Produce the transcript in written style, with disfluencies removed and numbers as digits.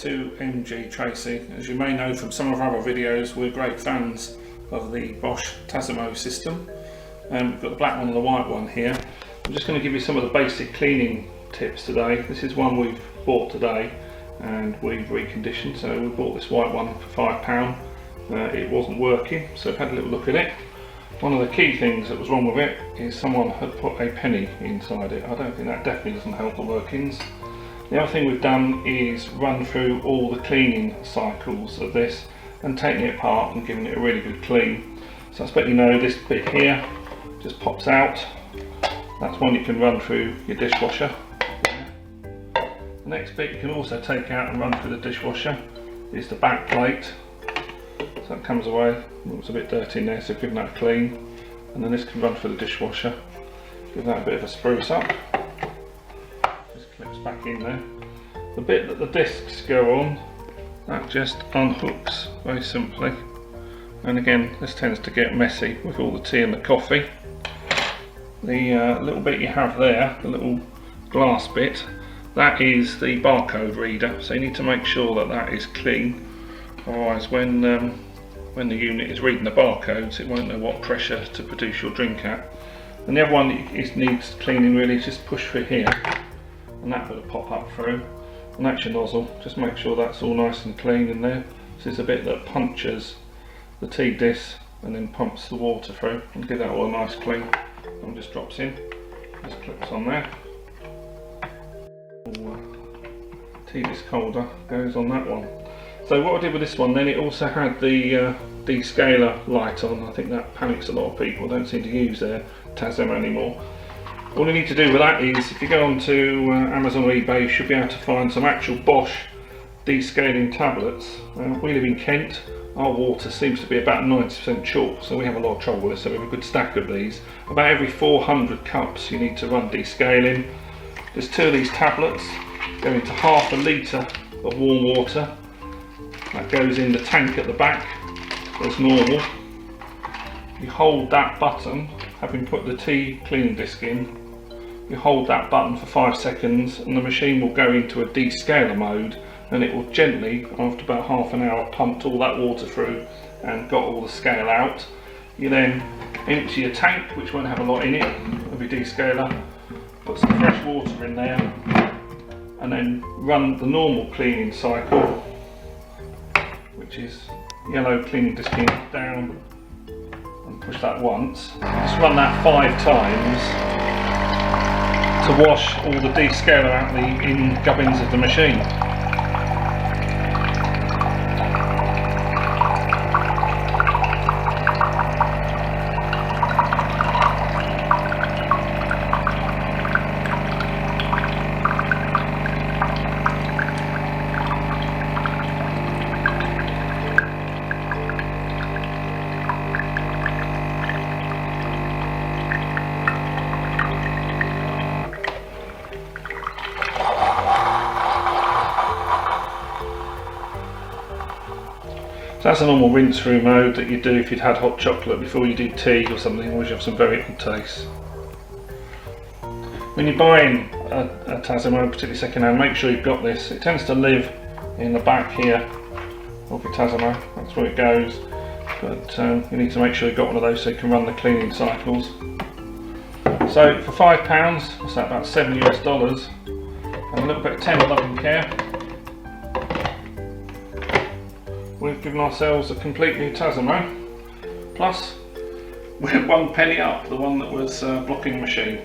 to MGTracey. As you may know from some of our other videos, we're great fans of the Bosch Tassimo system. We've got the black one and the white one here. I'm just going to give you some of the basic cleaning tips today. This is one we've bought today and we've reconditioned. So we bought this white one for £5. It wasn't working, so I've had a little look at it. One of the key things that was wrong with it is someone had put a penny inside it. I don't think that definitely doesn't help the workings. The other thing we've done is run through all the cleaning cycles of this and taking it apart and giving it a really good clean. So I expect you know this bit here just pops out. That's one you can run through your dishwasher. The next bit you can also take out and run through the dishwasher is the back plate. So that comes away. It was a bit dirty in there, so giving that a clean. And then this can run through the dishwasher. Give that a bit of a spruce up. Just clips back in there. The bit that the discs go on, that just unhooks very simply. And again, this tends to get messy with all the tea and the coffee. The little bit you have there, the little glass bit, that is the barcode reader. So you need to make sure that that is clean. Otherwise, when the unit is reading the barcodes, it won't know what pressure to produce your drink at. And the other one that needs cleaning really is just push through here, and that will pop up through. And that's your nozzle. Just make sure that's all nice and clean in there. This is a bit that punctures the tea disc and then pumps the water through, and give that all a nice clean. And just drops in. Just clips on there. Tea disc holder goes on that one. So what I did with this one then, it also had the descaler light on. I think that panics a lot of people. Don't seem to use their Tassimo anymore. All you need to do with that is, if you go onto Amazon or eBay, you should be able to find some actual Bosch descaling tablets. We live in Kent. Our water seems to be about 90% chalk, so we have a lot of trouble with this. So we have a good stack of these. About every 400 cups you need to run descaling. There's 2 of these tablets, go into ½ a litre of warm water. That goes in the tank at the back as normal. You hold that button, having put the tea cleaning disc in, you hold that button for 5 seconds and the machine will go into a descaler mode, and it will gently, after about ½ an hour, pumped all that water through and got all the scale out. You then empty your tank, which won't have a lot in it, of your descaler, put some fresh water in there, and then run the normal cleaning cycle, which is yellow cleaning disc in, down, and push that once. Just run that 5 times to wash all the descaler out the in gubbins of the machine. So that's a normal rinse through mode that you do if you'd had hot chocolate before you do tea or something, or you have some very good taste. When you're buying a Tassimo, particularly second hand, make sure you've got this. It tends to live in the back here of your Tassimo, that's where it goes. But you need to make sure you've got one of those so you can run the cleaning cycles. So for £5, what's that, about $7 US, and a little bit of tender loving care, we've given ourselves a complete new Tassimo. Plus, we're 1 penny up the one that was blocking the machine.